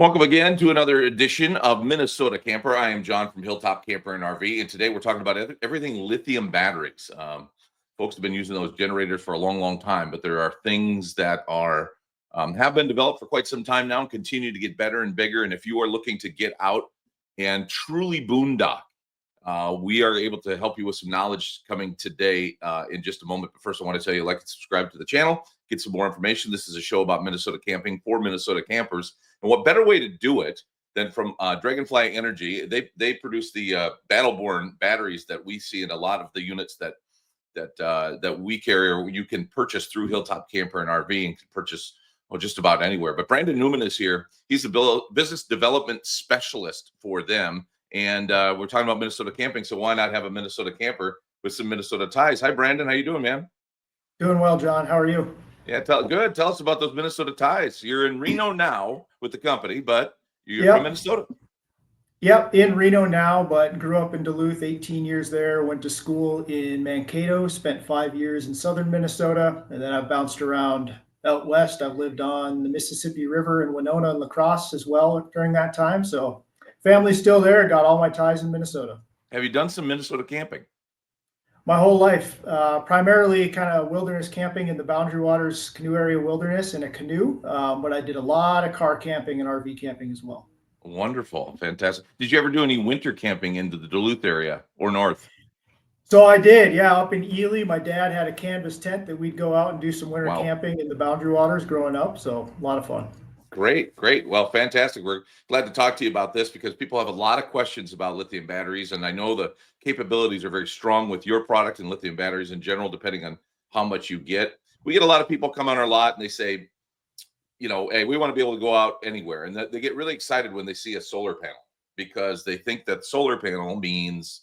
Welcome again to another edition of Minnesota Camper. I am John from Hilltop Camper and RV, and today we're talking about everything lithium batteries. Folks have been using those generators for a long, long time, but there are things that are have been developed for quite some time now and continue to get better and bigger. And if you are looking to get out and truly boondock, we are able to help you with some knowledge coming today in just a moment. But first, I want to tell you, like and subscribe to the channel, get some more information. This is a show about Minnesota camping for Minnesota campers. And what better way to do it than from Dragonfly Energy? They produce the Battleborn batteries that we see in a lot of the units that we carry, or you can purchase through Hilltop Camper and RV, and can purchase just about anywhere. But Brandon Newman is here. He's the business development specialist for them. And we're talking about Minnesota camping, so why not have a Minnesota camper with some Minnesota ties? Hi, Brandon. How you doing, man? Doing well, John. How are you? Yeah, good. Tell us about those Minnesota ties. You're in Reno now with the company, but you're from Yep. Minnesota. Yep, in Reno now, but grew up in Duluth, 18 years there, went to school in Mankato, spent 5 years in southern Minnesota, and then I've bounced around out west. I've lived on the Mississippi River in Winona and La Crosse as well during that time. So family's still there. Got all my ties in Minnesota. Have you done some Minnesota camping? My whole life, primarily kind of wilderness camping in the Boundary Waters Canoe Area Wilderness in a canoe, but I did a lot of car camping and RV camping as well. Wonderful. Fantastic. Did you ever do any winter camping into the Duluth area or north? So I did, yeah, up in Ely. My dad had a canvas tent that we'd go out and do some winter Wow. camping in the Boundary Waters growing up. So a lot of fun. Great. Well, fantastic. We're glad to talk to you about this because people have a lot of questions about lithium batteries, and I know the capabilities are very strong with your product and lithium batteries in general, depending on how much you get. We get a lot of people come on our lot and they say, hey, we want to be able to go out anywhere. And they get really excited when they see a solar panel because they think that solar panel means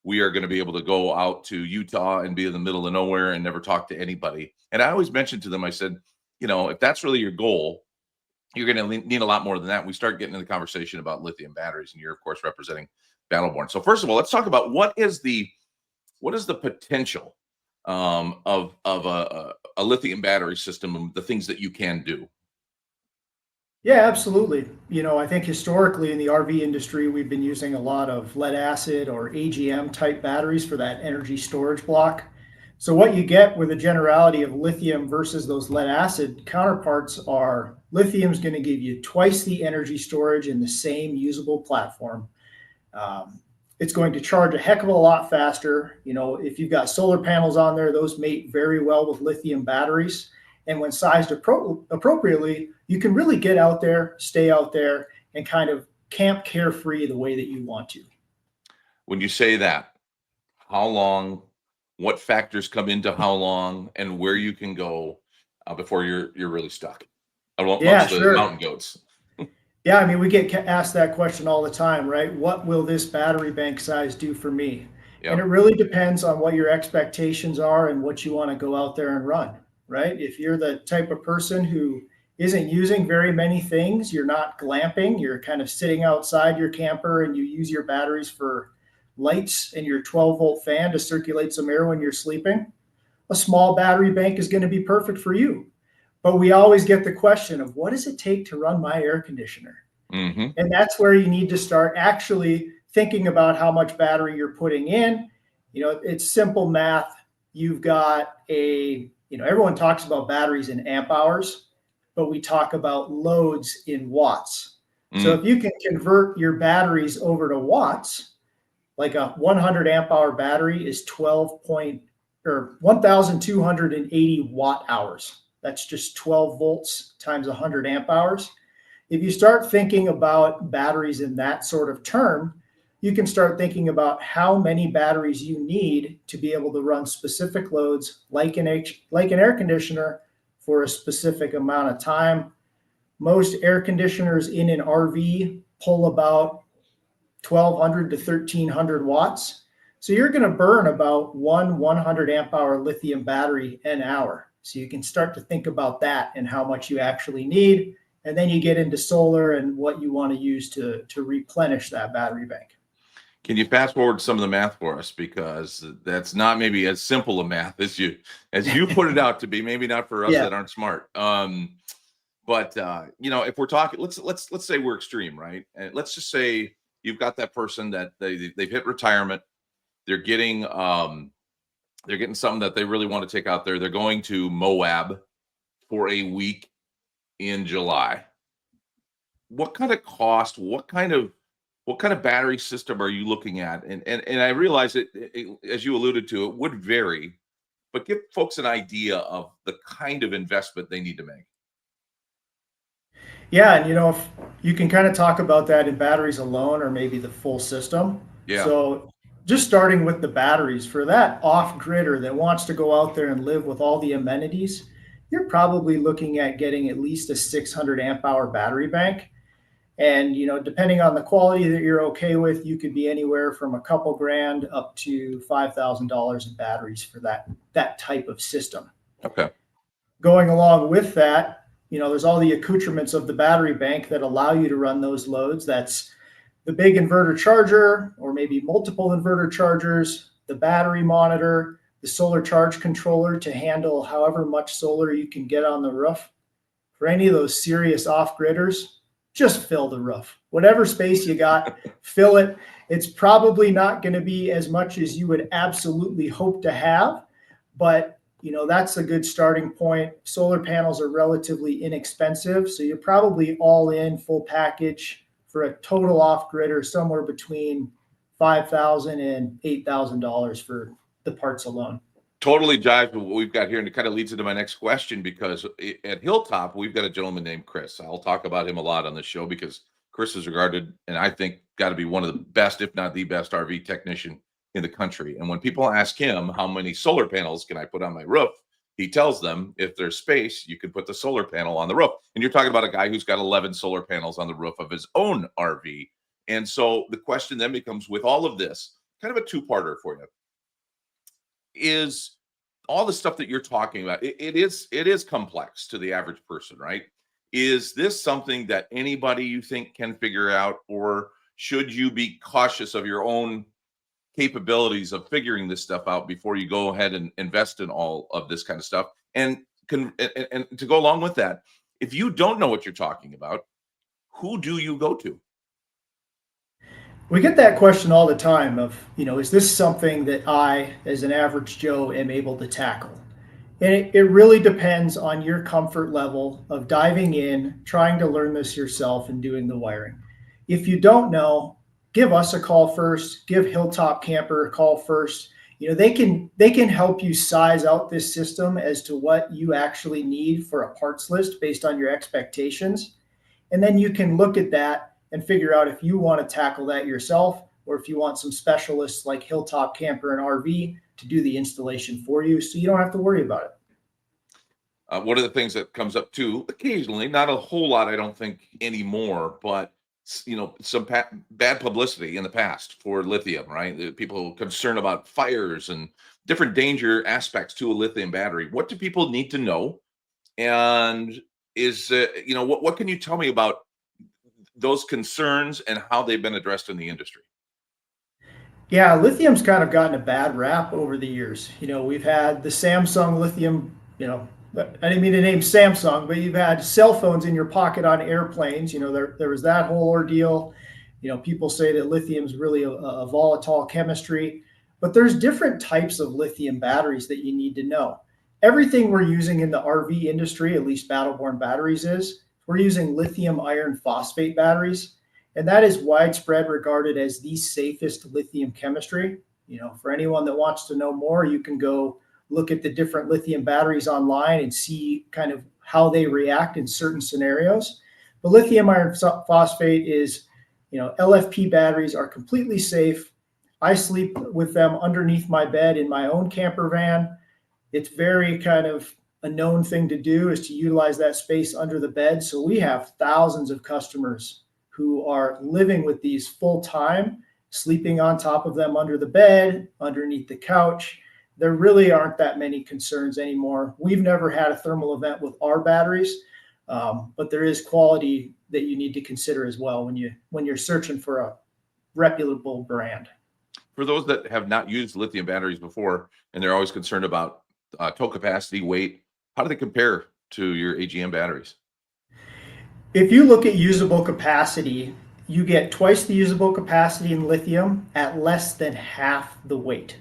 we are going to be able to go out to Utah and be in the middle of nowhere and never talk to anybody. And I always mentioned to them, I said, if that's really your goal, you're going to need a lot more than that. We start getting into the conversation about lithium batteries, and you're of course representing Battleborn. So first of all, let's talk about what is the potential of a lithium battery system and the things that you can do. Yeah, absolutely. I think historically in the RV industry, we've been using a lot of lead acid or AGM type batteries for that energy storage block. So what you get with a generality of lithium versus those lead acid counterparts are lithium is going to give you twice the energy storage in the same usable platform. It's going to charge a heck of a lot faster. If you've got solar panels on there, those mate very well with lithium batteries. And when sized appropriately, you can really get out there, stay out there, and kind of camp carefree the way that you want to. When you say that, how long, what factors come into how long, and where you can go before you're really stuck amongst the mountain goats? Yeah, I mean, we get asked that question all the time, right? What will this battery bank size do for me? Yep. And it really depends on what your expectations are and what you want to go out there and run, right? If you're the type of person who isn't using very many things, you're not glamping, you're kind of sitting outside your camper and you use your batteries for lights and your 12-volt fan to circulate some air when you're sleeping, a small battery bank is going to be perfect for you. But we always get the question of what does it take to run my air conditioner? Mm-hmm. And that's where you need to start actually thinking about how much battery you're putting in. It's simple math. You've got everyone talks about batteries in amp hours, but we talk about loads in watts. So if you can convert your batteries over to watts, like a 100 amp hour battery is 1,280 watt hours. That's just 12 volts times 100 amp hours. If you start thinking about batteries in that sort of term, you can start thinking about how many batteries you need to be able to run specific loads like an air conditioner for a specific amount of time. Most air conditioners in an RV pull about 1,200 to 1,300 watts. So you're going to burn about 100 amp hour lithium battery an hour. So you can start to think about that and how much you actually need. And then you get into solar and what you want to use to replenish that battery bank. Can you fast forward some of the math for us? Because that's not maybe as simple a math as you put it out to be, maybe not for us that aren't smart. But if we're talking, let's say we're extreme, right? And let's just say you've got that person that they've hit retirement. They're getting something that they really want to take out there. They're going to Moab for a week in July. What kind of cost? What kind of battery system are you looking at? And I realize as you alluded to, it would vary, but give folks an idea of the kind of investment they need to make. Yeah, and if you can kind of talk about that in batteries alone or maybe the full system. Yeah. So just starting with the batteries for that off-gridder that wants to go out there and live with all the amenities, you're probably looking at getting at least a 600 amp hour battery bank. And depending on the quality that you're okay with, you could be anywhere from a couple grand up to $5,000 in batteries for that type of system. Okay. Going along with that, there's all the accoutrements of the battery bank that allow you to run those loads. That's the big inverter charger, or maybe multiple inverter chargers, the battery monitor, the solar charge controller to handle however much solar you can get on the roof. For any of those serious off-gridders, just fill the roof. Whatever space you got, fill it. It's probably not going to be as much as you would absolutely hope to have, but that's a good starting point. Solar panels are relatively inexpensive, so you're probably all in full package for a total off-gridder somewhere between $5,000 and $8,000 for the parts alone. Totally jives with what we've got here, and it kind of leads into my next question because at Hilltop we've got a gentleman named Chris. I'll talk about him a lot on this show because Chris is regarded, and I think got to be one of the best, if not the best, RV technician in the country. And when people ask him how many solar panels can I put on my roof, he tells them if there's space, you can put the solar panel on the roof. And you're talking about a guy who's got 11 solar panels on the roof of his own RV. And so the question then becomes, with all of this, kind of a two-parter for you, is all the stuff that you're talking about, it is complex to the average person, right? Is this something that anybody you think can figure out, or should you be cautious of your own capabilities of figuring this stuff out before you go ahead and invest in all of this kind of stuff? And to go along with that, if you don't know what you're talking about, who do you go to? We get that question all the time of, is this something that I, as an average Joe, am able to tackle? And it really depends on your comfort level of diving in, trying to learn this yourself and doing the wiring. If you don't know, give us a call first, give Hilltop Camper a call first. They can help you size out this system as to what you actually need for a parts list based on your expectations. And then you can look at that and figure out if you want to tackle that yourself, or if you want some specialists like Hilltop Camper and RV to do the installation for you so you don't have to worry about it. One of the things that comes up too, occasionally, not a whole lot, I don't think anymore, but some bad publicity in the past for lithium, right? People concerned about fires and different danger aspects to a lithium battery. What do people need to know? And what can you tell me about those concerns and how they've been addressed in the industry? Yeah, lithium's kind of gotten a bad rap over the years. We've had the Samsung lithium, I didn't mean to name Samsung, but you've had cell phones in your pocket on airplanes. There was that whole ordeal. People say that lithium's really a volatile chemistry, but there's different types of lithium batteries that you need to know. Everything we're using in the RV industry, at least Battleborn Batteries we're using lithium iron phosphate batteries, and that is widespread regarded as the safest lithium chemistry. For anyone that wants to know more, you can go look at the different lithium batteries online and see kind of how they react in certain scenarios. But lithium iron phosphate is, LFP batteries are completely safe. I sleep with them underneath my bed in my own camper van. It's very kind of a known thing to do is to utilize that space under the bed. So we have thousands of customers who are living with these full time, sleeping on top of them under the bed, underneath the couch. There really aren't that many concerns anymore. We've never had a thermal event with our batteries, but there is quality that you need to consider as well when you're searching for a reputable brand. For those that have not used lithium batteries before and they're always concerned about tow capacity, weight, how do they compare to your AGM batteries? If you look at usable capacity, you get twice the usable capacity in lithium at less than half the weight.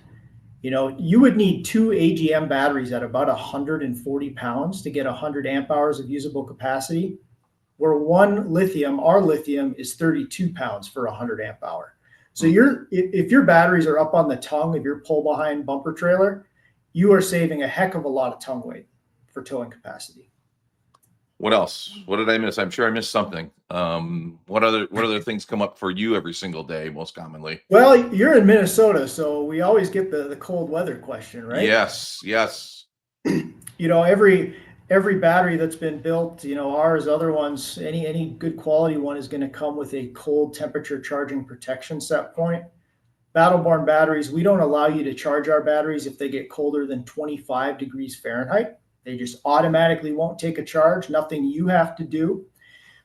You would need two AGM batteries at about 140 pounds to get 100 amp hours of usable capacity, where our lithium is 32 pounds for 100 amp hour. So if your batteries are up on the tongue of your pull behind bumper trailer, you are saving a heck of a lot of tongue weight for towing capacity. What else? What did I miss? I'm sure I missed something. What other things come up for you every single day, most commonly? Well, you're in Minnesota, so we always get the cold weather question, right? Yes, yes. Every battery that's been built, ours, other ones, any good quality one is going to come with a cold temperature charging protection set point. Battleborn batteries, we don't allow you to charge our batteries if they get colder than 25 degrees Fahrenheit. They just automatically won't take a charge, nothing you have to do.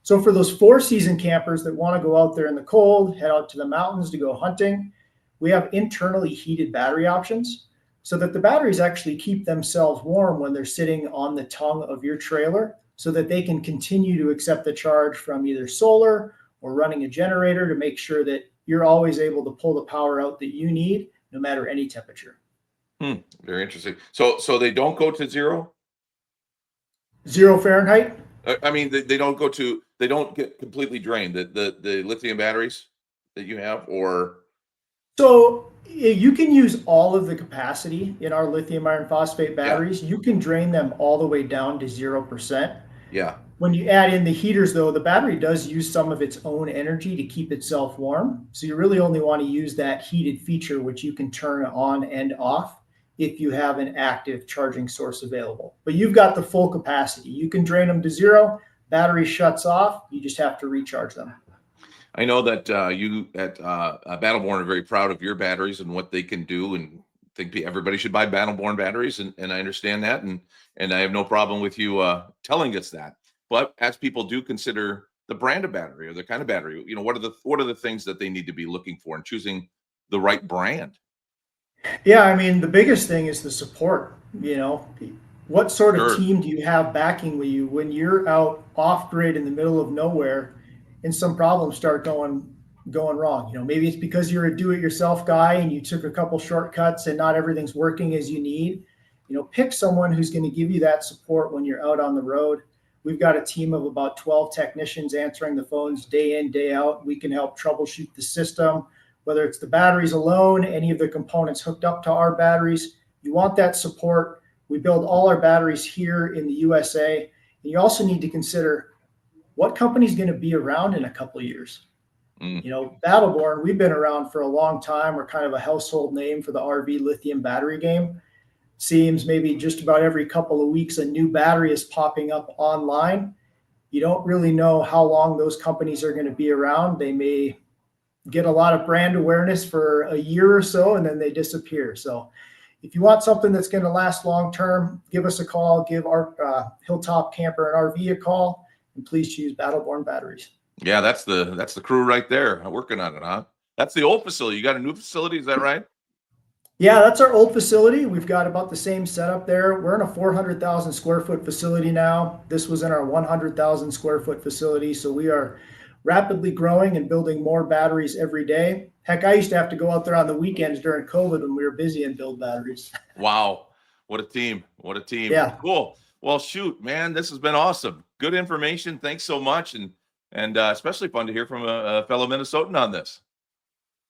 So for those 4-season campers that want to go out there in the cold, head out to the mountains to go hunting, we have internally heated battery options so that the batteries actually keep themselves warm when they're sitting on the tongue of your trailer so that they can continue to accept the charge from either solar or running a generator to make sure that you're always able to pull the power out that you need no matter any temperature. Very interesting. So they don't go to zero? 0 Fahrenheit? I mean, they don't get completely drained. The lithium batteries that you have, or So you can use all of the capacity in our lithium iron phosphate batteries. You can drain them all the way down to 0%. yeah. When you add in the heaters, though, the battery does use some of its own energy to keep itself warm. So you really only want to use that heated feature, which you can turn on and off if you have an active charging source available. But you've got the full capacity. You can drain them to 0, battery shuts off, you just have to recharge them. I know that you at Battleborn are very proud of your batteries and what they can do, and think everybody should buy Battleborn batteries, and I understand that, and I have no problem with you telling us that. But as people do consider the brand of battery or the kind of battery, what are the things that they need to be looking for in choosing the right brand? Yeah, I mean, the biggest thing is the support. What sort of Sure. team do you have backing with you when you're out off grid in the middle of nowhere and some problems start going wrong? Maybe it's because you're a do-it-yourself guy and you took a couple shortcuts and not everything's working as you need. Pick someone who's going to give you that support when you're out on the road. We've got a team of about 12 technicians answering the phones day in, day out. We can help troubleshoot the system, whether it's the batteries alone, any of the components hooked up to our batteries. You want that support. We build all our batteries here in the USA. And you also need to consider what company's going to be around in a couple of years. Battleborn, we've been around for a long time. We're kind of a household name for the RV lithium battery game. Seems maybe just about every couple of weeks a new battery is popping up online. You don't really know how long those companies are going to be around. They may get a lot of brand awareness for a year or so and then they disappear. So if you want something that's going to last long term, give us a call, give our Hilltop Camper and RV a call, and please choose Battleborn batteries. Yeah, that's the crew right there working on it, huh? That's the old facility. You got a new facility, is that right? Yeah, that's our old facility. We've got about the same setup there. We're in a 400,000 square foot facility now. This was in our 100,000 square foot facility. So we are rapidly growing and building more batteries every day. Heck, I used to have to go out there on the weekends during COVID when we were busy and build batteries. Wow. What a team. What a team. Yeah. Cool. Well, shoot, man, this has been awesome. Good information. Thanks so much. And especially fun to hear from a fellow Minnesotan on this.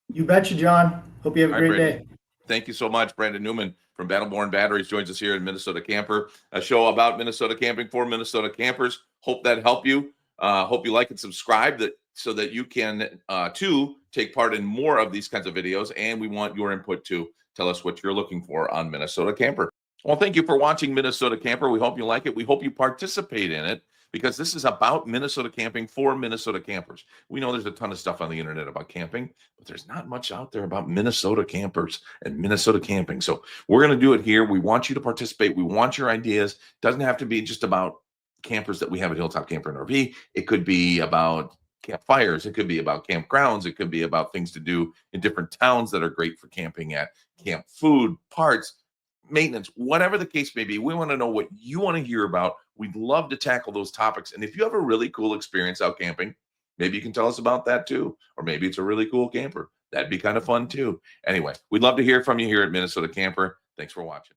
You betcha, John. Hope you have a great Brandon. day. Thank you so much. Brandon Newman from Battleborn Batteries joins us here in Minnesota Camper, a show about Minnesota camping for Minnesota campers. Hope that helped you. Hope you like and subscribe so that you can too take part in more of these kinds of videos. And we want your input too. Tell us what you're looking for on Minnesota Camper. Well, thank you for watching Minnesota Camper. We hope you like it. We hope you participate in it, because this is about Minnesota camping for Minnesota campers. We know there's a ton of stuff on the internet about camping, but there's not much out there about Minnesota campers and Minnesota camping. So we're going to do it here. We want you to participate. We want your ideas. It doesn't have to be just about campers that we have at Hilltop Camper and RV. It could be about campfires. It could be about campgrounds. It could be about things to do in different towns that are great for camping at, camp food, parts, maintenance, whatever the case may be. We want to know what you want to hear about, We'd love to tackle those topics. And if you have a really cool experience out camping, maybe you can tell us about that too. Or maybe it's a really cool camper. That'd be kind of fun too. Anyway, we'd love to hear from you here at Minnesota Camper. Thanks for watching.